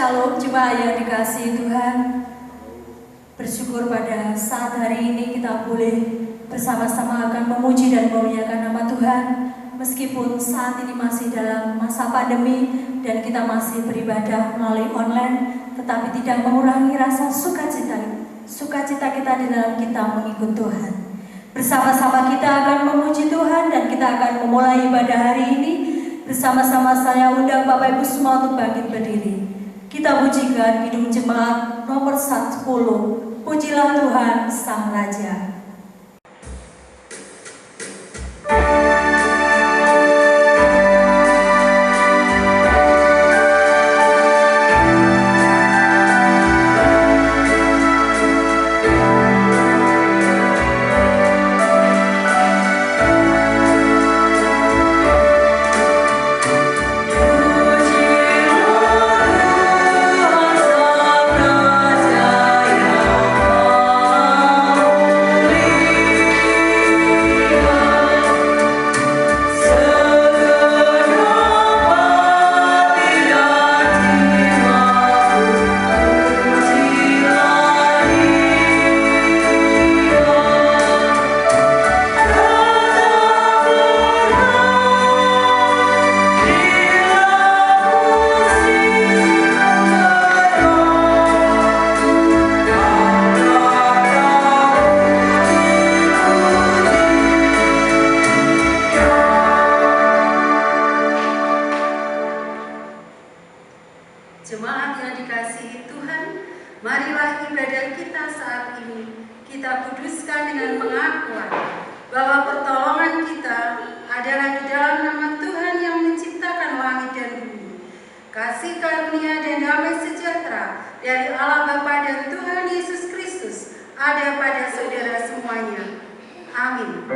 Shalom jemaat yang dikasihi Tuhan. Bersyukur pada saat hari ini kita boleh bersama-sama akan memuji dan memuliakan nama Tuhan. Meskipun saat ini masih dalam masa pandemi dan kita masih beribadah melalui online, tetapi tidak mengurangi rasa sukacita kita di dalam kita mengikut Tuhan. Bersama-sama kita akan memuji Tuhan dan kita akan memulai ibadah hari ini. Bersama-sama saya undang Bapak Ibu semua untuk bangkit berdiri. Kita pujikan Kidung Jemaat nomor 10. Pujilah Tuhan Sang Raja. Jemaat yang dikasihi Tuhan, marilah ibadah kita saat ini kita kuduskan dengan pengakuan bahwa pertolongan kita adalah di dalam nama Tuhan yang menciptakan langit dan bumi. Kasih karunia dan damai sejahtera dari Allah Bapa dan Tuhan Yesus Kristus ada pada saudara semuanya. Amin.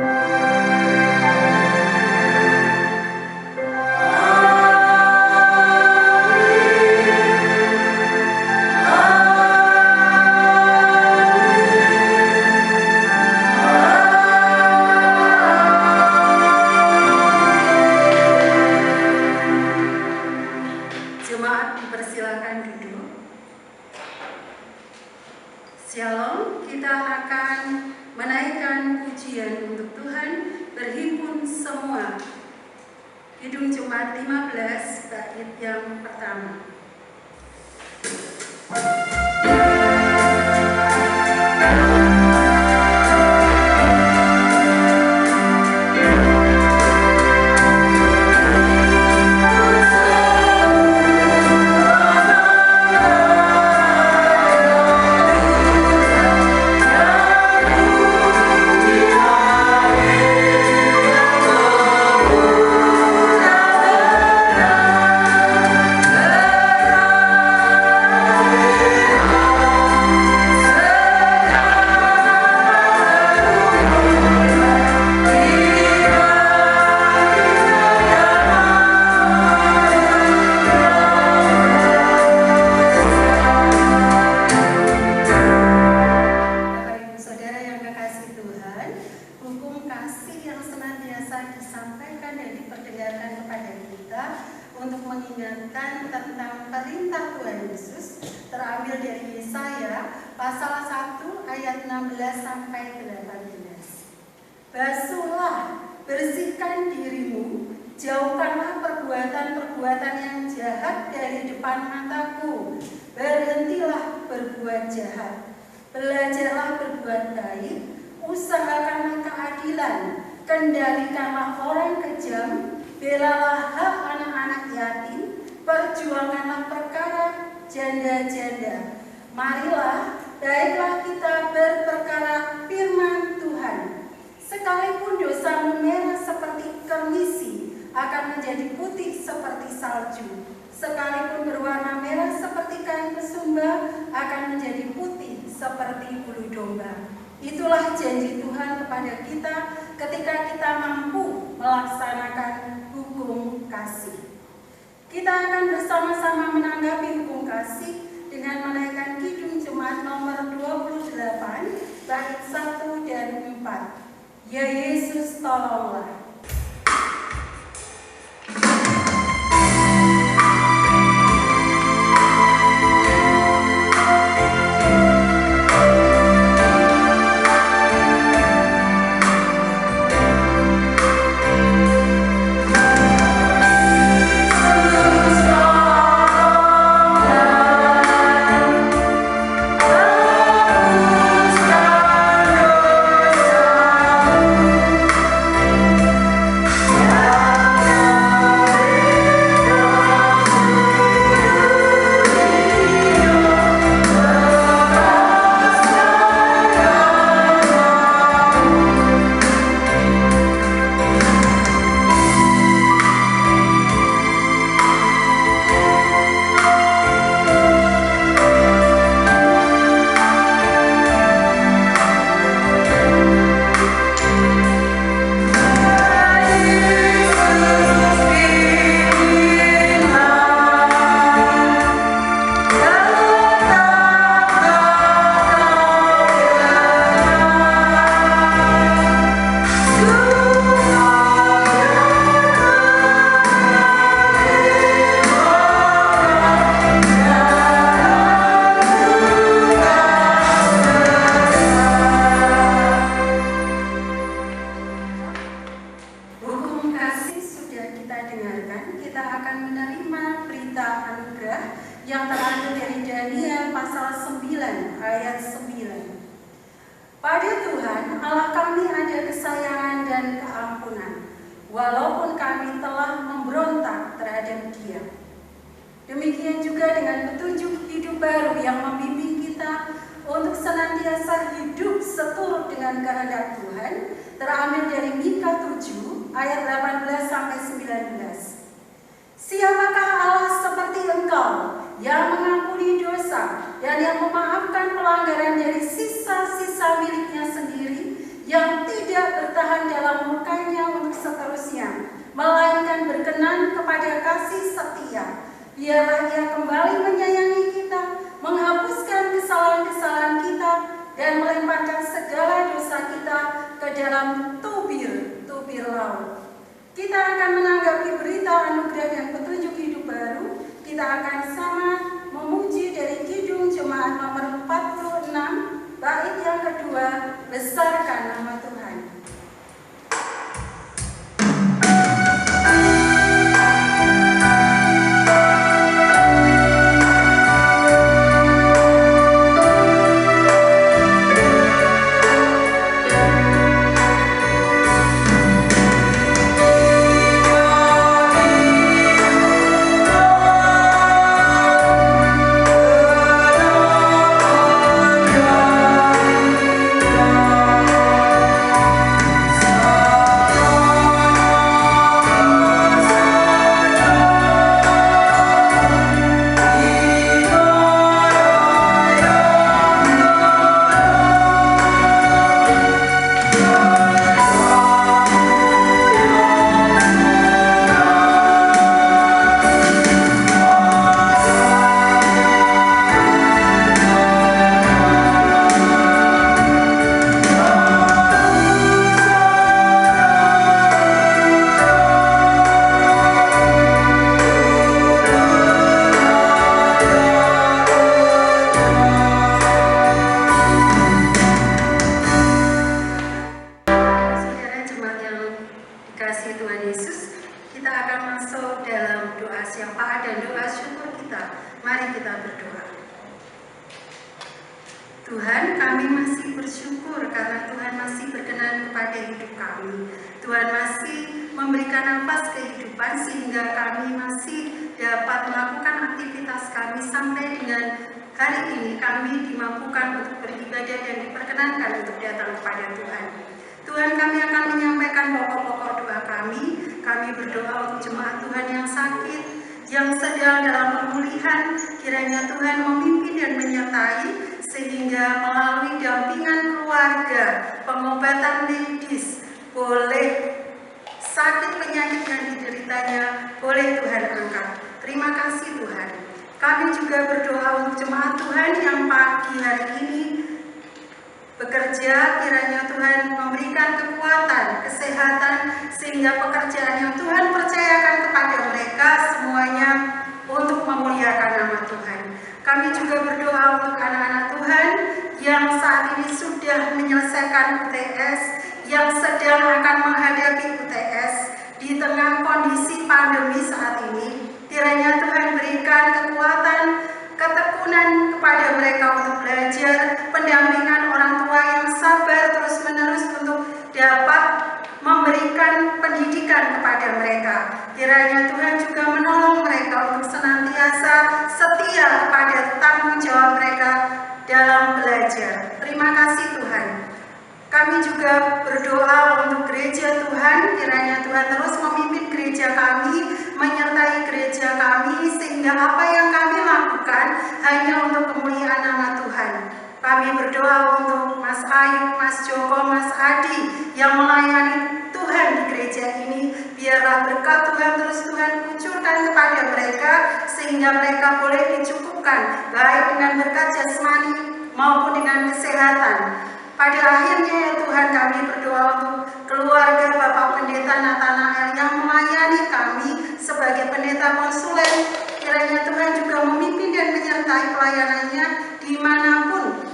Shalom, kita akan menaikkan pujian untuk Tuhan, berhimpun semua. Kidung Jemaat 15, bait yang pertama. Basuhlah, bersihkan dirimu, jauhkanlah perbuatan-perbuatan yang jahat dari depan mataku. Berhentilah berbuat jahat, belajarlah berbuat baik, usahakanlah keadilan, kendalikanlah orang kejam, belalah hak anak-anak yatim, perjuanganlah perkara janda-janda. Marilah, baiklah kita berperkara firman Tuhan. Sekalipun dosamu merah seperti kermisi, akan menjadi putih seperti salju. sekalipun berwarna merah seperti kain kesumba, akan menjadi putih seperti bulu domba. Itulah janji Tuhan kepada kita ketika kita mampu melaksanakan hukum kasih. Kita akan bersama-sama menanggapi hukum kasih dengan menaikkan Kidung Jemaat nomor 28, bait 1 dan 4. Ya Yesus, tolonglah. Yang terambil dari Daniel pasal 9 ayat 9. Pada Tuhan Allah kami ada kesayangan dan keampunan, walaupun kami telah memberontak terhadap Dia. Demikian juga dengan petunjuk hidup baru yang membimbing kita untuk senantiasa hidup seturut dengan kehendak Tuhan, terambil dari Mika 7 ayat 18 sampai 19. Siapakah Allah seperti engkau yang mengampuni dosa dan yang memaafkan pelanggaran dari sisa-sisa miliknya sendiri, yang tidak bertahan dalam murkanya untuk seterusnya, melainkan berkenan kepada kasih setia. Biarlah Ia kembali menyayangi kita, menghapuskan kesalahan-kesalahan kita, dan melemparkan segala dosa kita ke dalam tubir laut. Kita akan menanggapi berita anugerah dan petunjuk hidup baru. Kita akan sama memuji dari Kidung Jemaat nomor 46, bait yang kedua, besarkan nama Tuhan. Tuhan, kami masih bersyukur karena Tuhan masih berkenan kepada hidup kami. Tuhan masih memberikan nafas kehidupan sehingga kami masih dapat melakukan aktivitas kami sampai dengan hari ini. Kami dimampukan untuk beribadah dan diperkenankan untuk datang kepada Tuhan. Tuhan, kami akan menyampaikan pokok-pokok doa kami. Kami berdoa untuk jemaat Tuhan yang sakit, yang sedang dalam pemulihan, kiranya Tuhan memimpin dan menyertai sehingga melalui dampingan keluarga, pengobatan medis, boleh sakit penyakit yang dideritanya, boleh Tuhan angkat. Terima kasih Tuhan. Kami juga berdoa untuk jemaat Tuhan yang pagi hari ini bekerja, kiranya Tuhan memberikan kekuatan, kesehatan, sehingga pekerjaan yang Tuhan percayakan kepada mereka semuanya untuk memuliakan nama Tuhan. Kami juga berdoa untuk anak-anak Tuhan yang saat ini sudah menyelesaikan UTS, yang sedang akan menghadapi UTS di tengah kondisi pandemi saat ini. Kiranya Tuhan berikan kekuatan, ketekunan kepada mereka untuk belajar, pendampingan orang tua yang sabar terus-menerus untuk dapat memberikan pendidikan kepada mereka. Kiranya Tuhan juga menolong mereka untuk senantiasa setia kepada tanggung jawab mereka dalam belajar. Terima kasih Tuhan. Kami juga berdoa untuk gereja Tuhan, kiranya Tuhan terus memimpin gereja kami, menyertai gereja kami, sehingga apa yang kami lakukan hanya untuk kemuliaan nama Tuhan. Kami berdoa untuk Mas Ayu, Mas Joko, Mas Adi yang melayani Tuhan di gereja ini. Biarlah berkat Tuhan terus Tuhan kucurkan kepada mereka, sehingga mereka boleh dicukupkan baik dengan berkat jasmani maupun dengan kesehatan. Pada akhirnya ya Tuhan, kami berdoa untuk keluarga Bapak Pendeta Nathanael yang melayani kami sebagai pendeta konsulen. Kiranya Tuhan juga memimpin dan menyertai pelayanannya dimanapun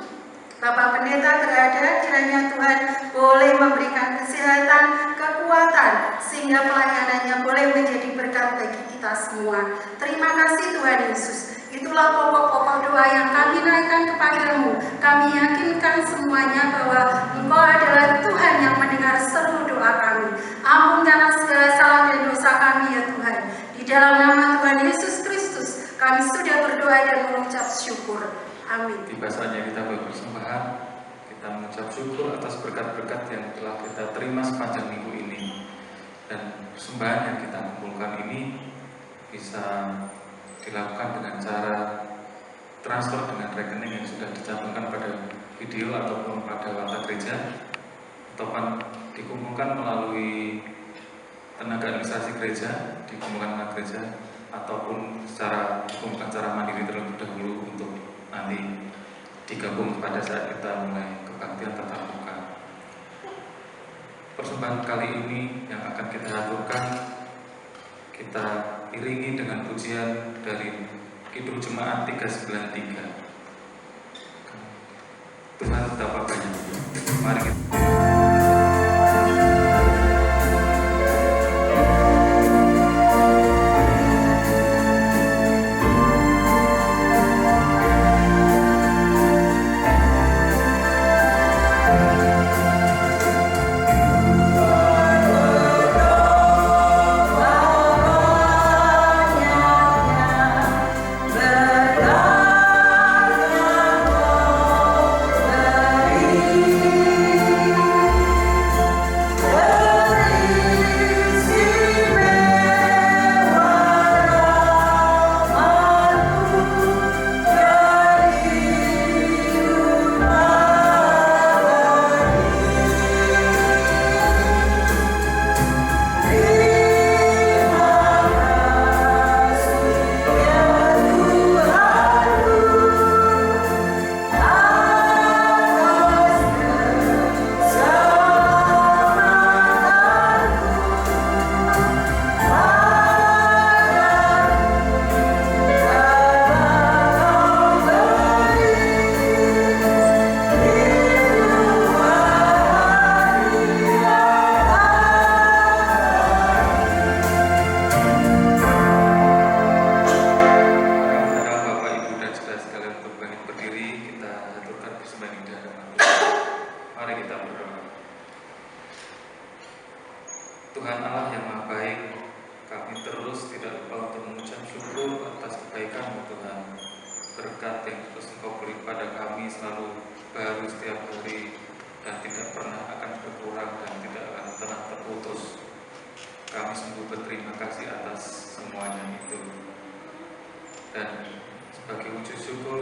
Bapak Pendeta berada. Kiranya Tuhan boleh memberikan kesehatan, kekuatan, sehingga pelayanannya boleh menjadi berkat bagi kita semua. Terima kasih Tuhan Yesus. Itulah pokok-pokok doa yang kami naikkan kepadamu. Kami yakinkan semuanya bahwa Engkau adalah Tuhan yang mendengar seluruh doa kami. Ampunkanlah segala salah dan dosa kami ya Tuhan. Di dalam nama Tuhan Yesus Kristus, kami sudah berdoa dan mengucap syukur. Amin. Tiba saatnya kita berpersembahan, kita mengucap syukur atas berkat-berkat yang telah kita terima sepanjang minggu ini. Dan persembahan yang kita kumpulkan ini bisa dilakukan dengan cara transfer dengan rekening yang sudah dicantumkan pada video ataupun pada warta gereja, ataupun dikumpulkan melalui tenaga administrasi gereja, dikumpulkan dengan gereja, ataupun dikumpulkan secara mandiri terlebih dahulu untuk nanti digabung pada saat kita mulai kebaktian tatap muka. Persembahan kali ini yang akan kita aturkan, kita iringi dengan pujian dari Kidung Jemaat 393. Tuhan betapa banyak. Mari kita Tuhan Allah yang Maha Baik, kami terus tidak lupa untuk mengucap syukur atas kebaikan-Mu Tuhan. Berkat yang terus Engkau beri pada kami selalu baru setiap hari dan tidak pernah akan berkurang dan tidak akan pernah terputus. Kami sungguh berterima kasih atas semuanya itu. Dan sebagai wujud syukur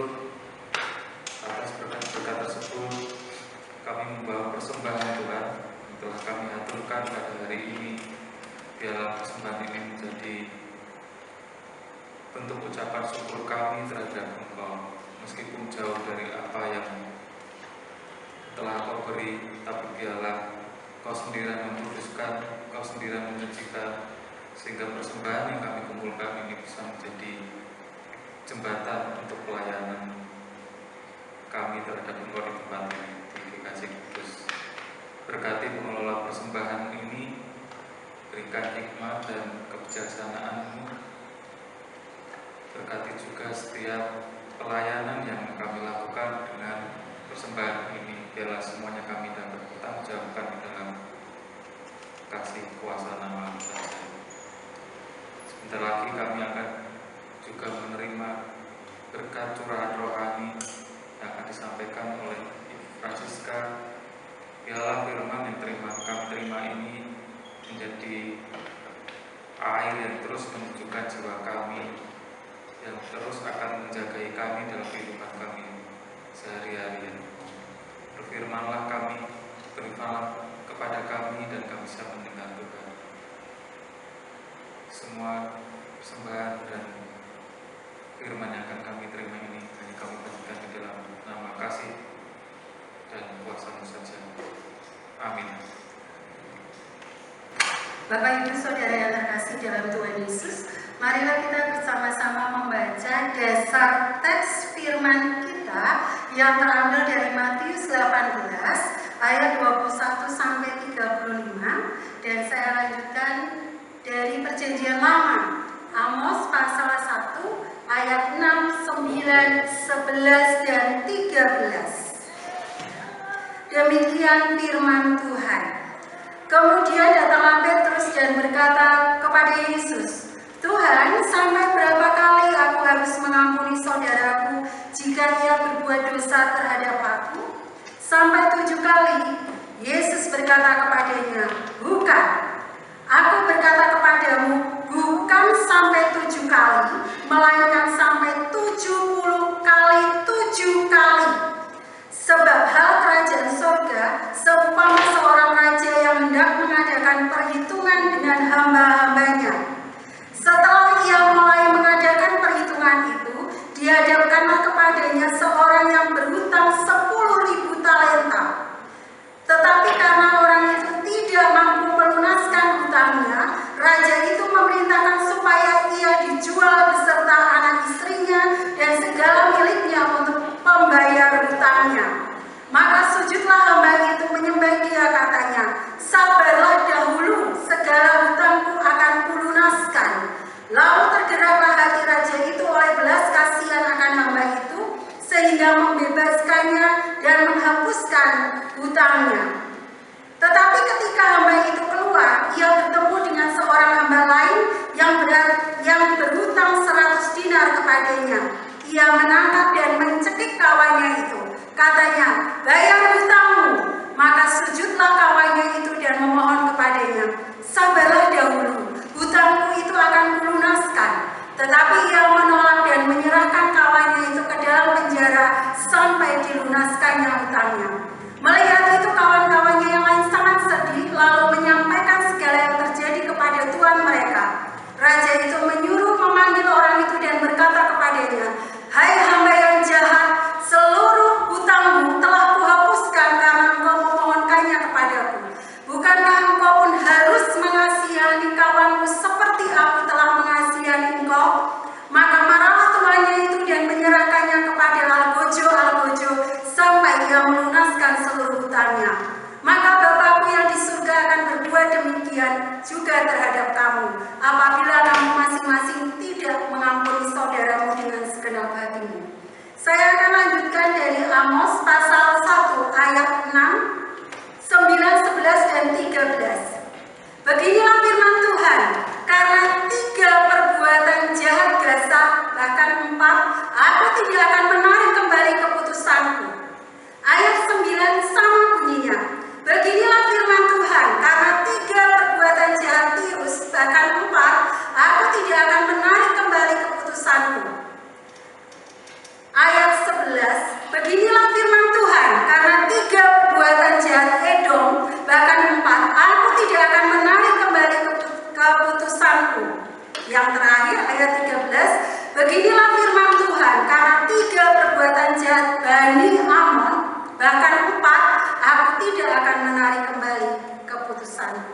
atas berkat-berkat tersebut, kami membawa persembahan Tuhan yang telah kami aturkan pada hari ini. Biarlah persembahan ini menjadi bentuk ucapan syukur kami terhadap Engkau, meskipun jauh dari apa yang telah Kau beri, tapi biarlah Kau sendiri yang memutuskan, Kau sendiri yang menyucikan, sehingga persembahan yang kami kumpulkan ini bisa menjadi jembatan untuk pelayanan kami terhadap Engkau di tempat ini. Di kasih Kudus, berkati pengelola persembahan ini, berikan hikmat dan kebijaksanaan-Mu. Berkati juga setiap pelayanan yang kami lakukan dengan persembahan ini. Biarlah semuanya kami dapat bertanggungjawabkan di dalam kasih kuasa nama Tuhan. Sebentar lagi kami akan juga menerima berkat curahan rohani yang akan disampaikan oleh Ibu Francisca. Biarlah firman yang kami terima ini menjadi air yang terus menyejukkan jiwa kami, yang terus akan menjagai kami dalam kehidupan kami sehari-hari. Berfirmanlah kami, berikanlah kepada kami dan kami bisa mendengar Tuhan. Semua persembahan dan firman yang akan kami terima ini hanya kami bagikan di dalam nama kasih dan kuasa-Mu saja. Amin. Bapak Ibu Saudara yang terkasih dalam Tuhan Yesus, marilah kita bersama-sama membaca dasar teks firman kita yang terambil dari Matius 18 ayat 21 sampai 35, dan saya lanjutkan dari Perjanjian Lama, Amos pasal 1 ayat 6, 9, 11 dan 13. Demikian firman Tuhan. Kemudian datanglah Petrus dan berkata kepada Yesus, Tuhan, sampai berapa kali aku harus mengampuni saudaraku jika ia berbuat dosa terhadap aku? Sampai 7 kali. Yesus berkata kepadanya, bukan. Aku berkata kepadamu, bukan sampai 7 kali, melainkan sampai 70 kali 7 kali. Sebab hal kerajaan surga seumpama seorang raja yang hendak mengadakan perhitungan dengan hamba-hambanya. Setelah ia mulai mengadakan perhitungan itu, dihadapkanlah kepadanya seorang yang berhutang 10.000 talenta. Tetapi karena orang itu tidak mampu melunaskan hutangnya, raja itu memerintahkan supaya ia dijual beserta anak istrinya dan segala miliknya untuk pembayar hutangnya. Maka sujudlah hamba itu menyembah dia, katanya, sabarlah dahulu, segala hutangku akan kulunaskan. Lalu tergeraklah hati raja itu oleh belas kasihan akan hamba itu, sehingga membebaskannya dan menghapuskan hutangnya. Tetapi ketika hamba itu keluar, ia bertemu dengan seorang hamba lain yang berhutang 100 dinar kepadanya. Ia menangkap dan mencekik kawannya itu. Katanya, bayar hutangmu. Maka sujudlah kawannya itu dan memohon kepadanya, sabarlah dahulu, hutangku itu akan kulunaskan. Tetapi ia menolak dan menyerahkan kawannya itu ke dalam penjara sampai dilunaskannya hutangnya. Melihat itu kawan-kawannya yang lain sangat sedih, lalu menyampaikan segala yang terjadi kepada tuan mereka. Raja itu menyuruh memanggil orang itu dan berkata kepadanya, hai hamba yang jahat, seluruh hutangmu telah kuhapuskan karena engkau memohonkannya kepadaku. Bukankah engkau pun harus mengasihani kawanmu seperti aku telah mengasihani engkau? Maka marahlah tuannya itu dan menyerahkannya kepada algojo sampai ia melunaskan seluruh hutangnya. Maka Bapakku yang di surga akan berbuat demikian juga terhadap kamu, apabila kamu masing-masing tidak mengampuni saudaramu dengan segenap hatimu. Saya akan lanjutkan dari Amos pasal 1 ayat 6, 9, 11 dan 13. Beginilah firman Tuhan, karena 3 perbuatan jahat gasah, bahkan 4, aku tidak akan menarik kembali keputusanku. Ayat 9 sama bunyinya. Beginilah firman Tuhan, karena 3 perbuatan jahat Tirus, bahkan 4, aku tidak akan menarik kembali keputusanku. 11, beginilah firman Tuhan, karena 3 perbuatan jahat Edom, bahkan 4, aku tidak akan menarik kembali keputusanku. Yang terakhir ayat 13, beginilah firman Tuhan, karena 3 perbuatan jahat Bani Amon, bahkan 4, aku tidak akan menarik kembali keputusanku.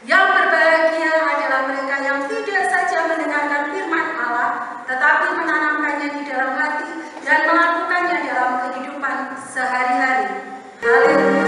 Yang berbahagia adalah mereka yang tidak saja mendengarkan firman Allah, tetapi menanamkannya di dalam hati dan melakukannya dalam kehidupan sehari-hari. Haleluya.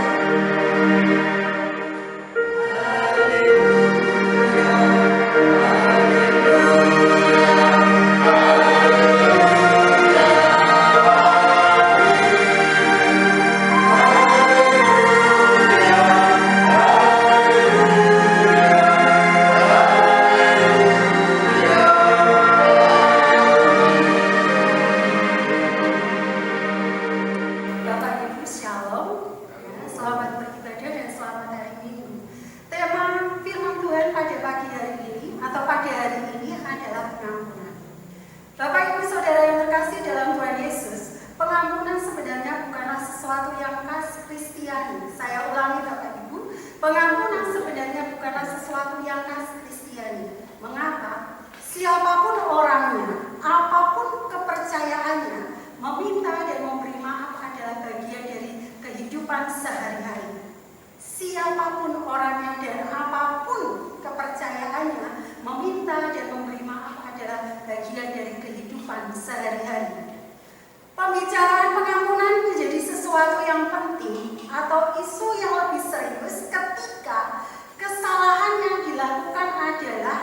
Pembicaraan pengampunan menjadi sesuatu yang penting atau isu yang lebih serius ketika kesalahan yang dilakukan adalah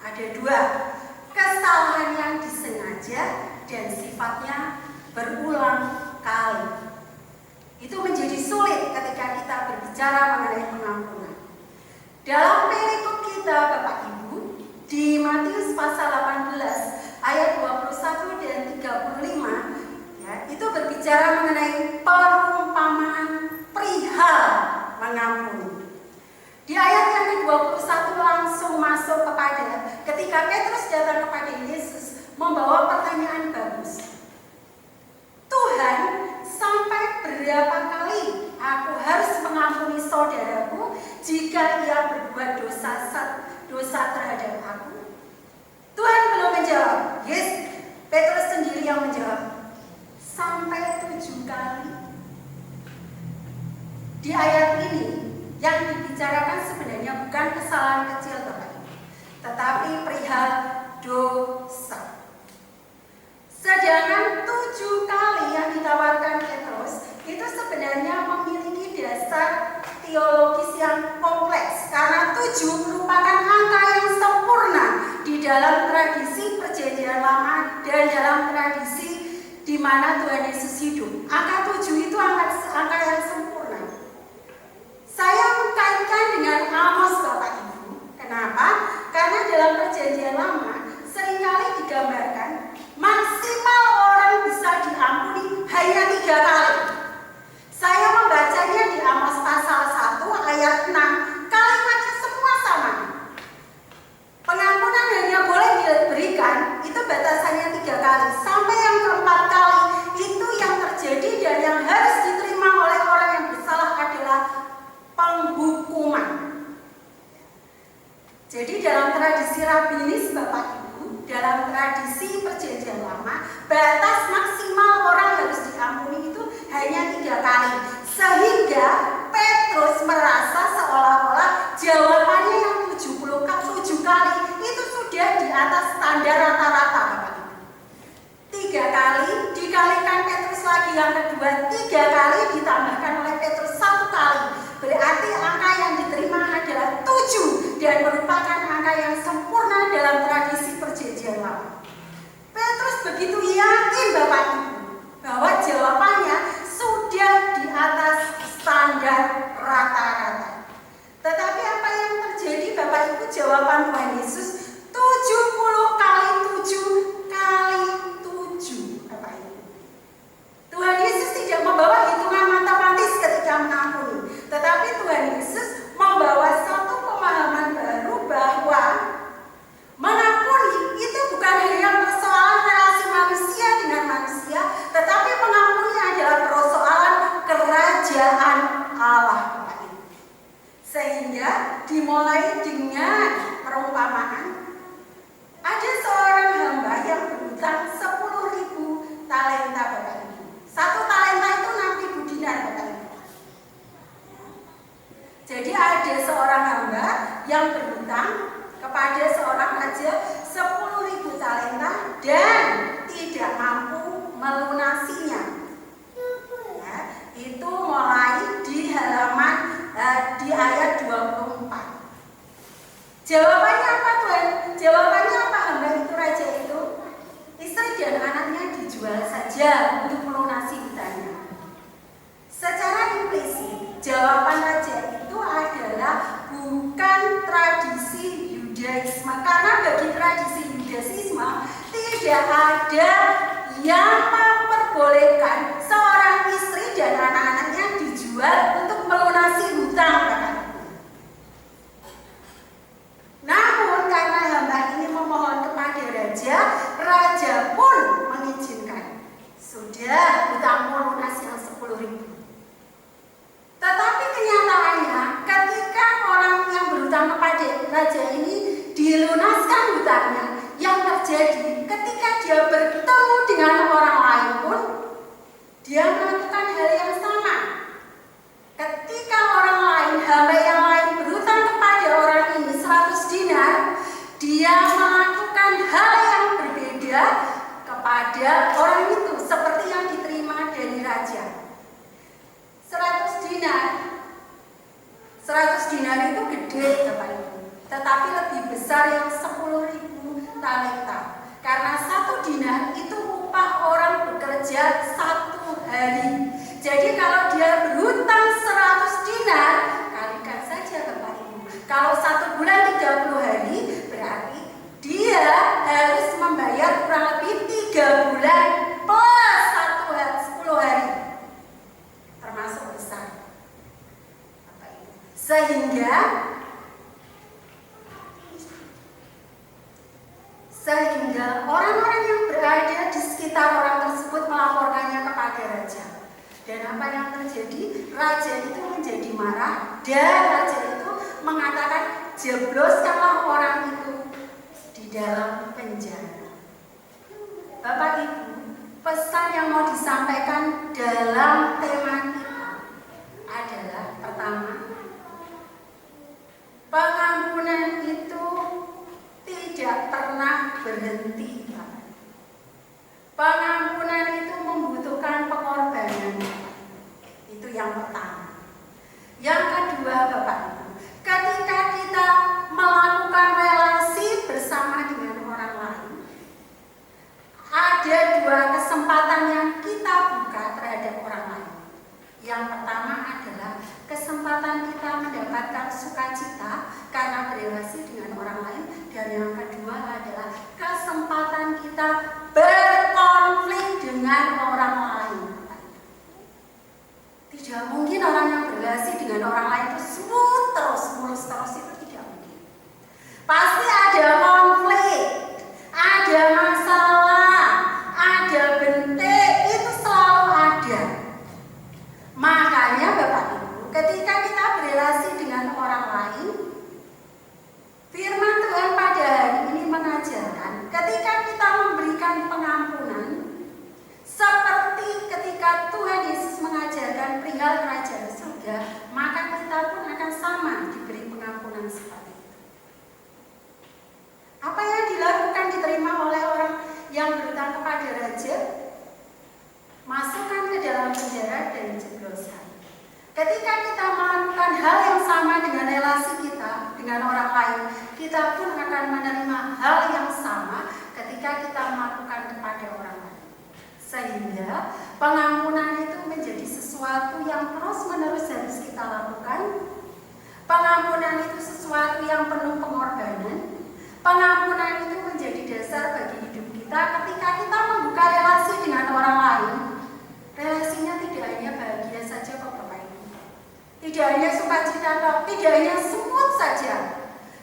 ada 2. Kesalahan yang disengaja dan sifatnya berulang kali. Itu menjadi sulit ketika kita berbicara mengenai pengampunan. Dalam perikop kita Bapak Ibu di Matius pasal 18 ayat 21 dan 35 itu berbicara mengenai perumpamaan perihal mengampuni. Di ayat yang ke-21 langsung masuk kepada ketika Petrus datang kepada Yesus membawa pertanyaan bagus. Tuhan, sampai berapa kali aku harus mengampuni saudaraku jika ia berbuat dosa terhadap aku? Tuhan belum menjawab. Yes, Petrus sendiri yang menjawab. Sampai 7 kali. Di ayat ini yang dibicarakan sebenarnya bukan kesalahan kecil Bapak Ibu, tetapi perihal dosa. Sedangkan 7 kali yang ditawarkan Petrus itu sebenarnya memiliki dasar teologis yang kompleks, karena 7 merupakan angka yang sempurna di dalam tradisi Perjanjian Lama dan dalam tradisi di mana Tuhan Yesus hidup. Angka 7 itu angka yang sempurna. Saya mengkaitkan dengan Amos Bapak Ibu. Kenapa? Karena dalam Perjanjian Lama seringkali digambarkan maksimal orang bisa diampuni hanya 3 kali. Saya membacanya di Amos pasal 1 ayat 6. Kalimatnya semua sama. Pengampunan hanya boleh diberikan itu batasannya 3 kali. Sampai yang ke-4 kali itu yang terjadi dan yang harus diterima oleh orang yang bersalah adalah penghukuman. Jadi dalam tradisi rabinis Bapak Ibu, dalam tradisi Perjanjian Lama, batas maksimal orang harus diampuni itu hanya 3 kali. Sehingga Petrus merasa seolah-olah jawabannya yang 7 kali itu sudah di atas standar rata-rata Bapak Ibu. 3 kali dikalikan Petrus lagi yang kedua 3 kali ditambahkan oleh Petrus 1 kali. Berarti angka yang diterima adalah 7 dan merupakan angka yang sempurna dalam tradisi Perjanjian Lama. Petrus begitu yakin Bapak Ibu bahwa jawabannya sudah di atas standar rata-rata. Tetapi apa yang terjadi Bapak Ibu? Jawaban Tuhan Yesus 70 kali 7 kali 7 Bapak Ibu. Tuhan Yesus tidak membawa hitungan matematis ketika mengampuni, tetapi Tuhan Yesus membawa satu pemahaman baru bahwa mengampuni itu bukan hanya persoalan relasi manusia dengan manusia, kerajaan Allah, Bapak Ibu. Sehingga dimulai dengan perumpamaan. Ada seorang hamba yang berhutang 10.000 talenta, Bapak Ibu. 1 talenta itu 6.000 dinar, Bapak Ibu. Jadi ada seorang hamba yang berhutang kepada seorang raja 10.000 talenta dan tidak mampu melunasinya. Ya, itu mulai di halaman di ayat 24. Jawabannya apa, Tuhan? Jawabannya apa hamba itu, raja itu? Istri dan anaknya dijual saja untuk melunasi hutangnya. Secara implisit, jawaban raja itu adalah bukan tradisi Yudaisme. Karena bagi tradisi Yudaisme tidak ada yang memperbolehkan seorang istri dan anak-anaknya dijual untuk melunasi hutang. Namun karena hamba ini memohon kepada raja, raja pun mengizinkan. Sudah hutang melunasi yang 10.000. Tetapi kenyataannya ketika orang yang berhutang kepada raja ini dilunaskan hutangnya, yang terjadi ketika dia bertemu dengan orang lain pun dia melakukan hal yang sama. Ketika orang lain, hamba yang lain berhutang kepada orang ini 100 dinar, dia melakukan hal yang berbeda kepada orang itu seperti yang diterima dari raja. 100 dinar itu gede, Bapak Ibu. Tetapi lebih besar yang 10.000 talenta. Karena 1 dinar itu upah orang bekerja 1 hari. Jadi kalau dia berhutang 100 dinar, kalikan saja, Bapak Ibu. Kalau 1 bulan 30 hari, berarti dia harus membayar kurang lebih 3 bulan plus 10 hari. Termasuk besar. Sehingga orang-orang yang berada di sekitar orang tersebut melaporkannya kepada raja. Dan apa yang terjadi? Raja itu menjadi marah dan raja itu mengatakan, jebloskanlah orang itu di dalam penjara. Bapak Ibu, pesan yang mau disampaikan dalam tema kita adalah pertama, pengampunan itu tidak pernah berhenti. Pengampunan itu membutuhkan pengorbanan. Itu yang pertama. Yang kedua, Bapak Ibu, ketika kita melakukan relasi bersama dengan orang lain, ada 2 kesempatan yang kita buka terhadap orang lain. Yang pertama adalah kesempatan kita mendapatkan sukacita karena berrelasi dengan orang lain, dan yang kedua adalah kesempatan kita berkonflik dengan orang lain. Tidak mungkin orang yang berrelasi dengan orang lain itu smooth terus, mulus terus, itu tidak mungkin. Pasti ada konflik, ada masalah, ada bentik, itu selalu ada. Makanya Bapak Ibu, ketika kita berrelasi dengan orang lain, firman Tuhan pada hari ini mengajarkan ketika kita memberikan pengampunan, seperti ketika Tuhan Yesus mengajarkan perihal kerajaan surga, maka kita pun akan sama diberi pengampunan seperti itu. Apa yang dilakukan diterima oleh orang yang berhutang kepada raja? Masukkan ke dalam penjara dan jebloskan. Ketika kita melakukan hal yang sama dengan relasi kita dengan orang lain, kita pun akan menerima hal yang sama ketika kita melakukan kepada orang lain. Sehingga pengampunan itu menjadi sesuatu yang terus-menerus harus kita lakukan. Pengampunan itu sesuatu yang penuh pengorbanan. Pengampunan itu menjadi dasar bagi hidup kita ketika kita membuka relasi dengan orang lain. Relasinya tidak hanya bahagia saja kok Bapak Ibu, tidak hanya sukacita, tidak hanya smooth saja.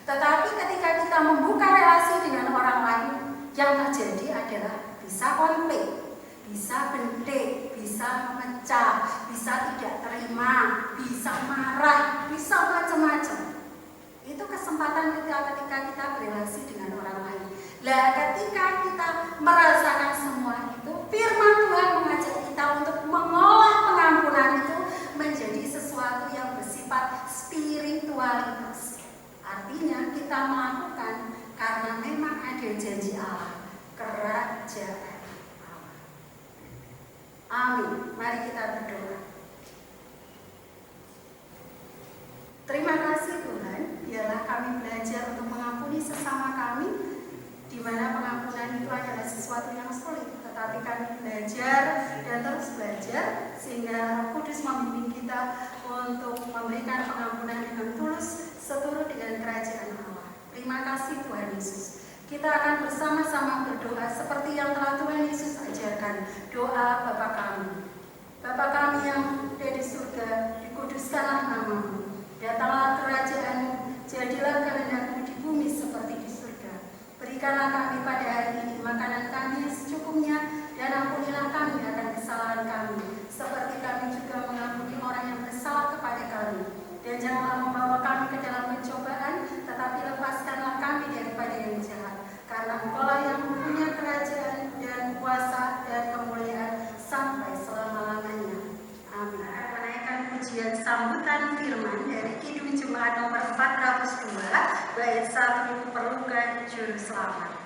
Tetapi ketika kita membuka relasi dengan orang lain, yang terjadi adalah bisa konflik, bisa bentik, bisa memecah, bisa tidak terima, bisa marah, bisa macam-macam. Itu kesempatan kita ketika kita berrelasi dengan orang lain. Nah, ketika kita merasakan semua itu, firman Tuhan mengajak kita untuk mengolah pengampunan itu menjadi sesuatu yang bersifat spiritualitas. Artinya kita melakukan karena memang ada janji Allah, kerajaan Allah. Amin. Mari kita berdoa. Terima kasih Tuhan, biarlah kami belajar untuk mengampuni sesama kami, di mana pengampunan itu adalah sesuatu yang sulit, tetapi kami belajar dan terus belajar sehingga Roh Kudus membimbing kita untuk memberikan pengampunan dengan tulus seturut dengan kerajaan Allah. Terima kasih Tuhan Yesus. Kita akan bersama-sama berdoa seperti yang telah Tuhan Yesus ajarkan. Doa Bapa kami. Bapa kami yang ada di surga, dikuduskanlah nama-Mu. Datanglah kerajaan-Mu, jadilah kehendak-Mu di bumi seperti di surga. Berikanlah kami pada hari ini makanan kami yang secukupnya, dan ampunilah kami akan kesalahan kami, seperti kami juga mengampuni orang yang bersalah kepada kami. Dan janganlah membawa kami ke dalam pencobaan, tetapi lepaskanlah kami daripada yang jahat. Karena Engkau-lah yang mempunyai kerajaan dan kuasa dan kemuliaan sampai selama-lamanya. Amin. Menaikkan pujian sambutan firman dari Kidung Jemaat nomor 402, bait 1, Perlukan Juru Selamat.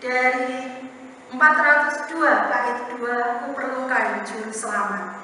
Dari 402 bait 2, Kuperlukan Juru Selamat.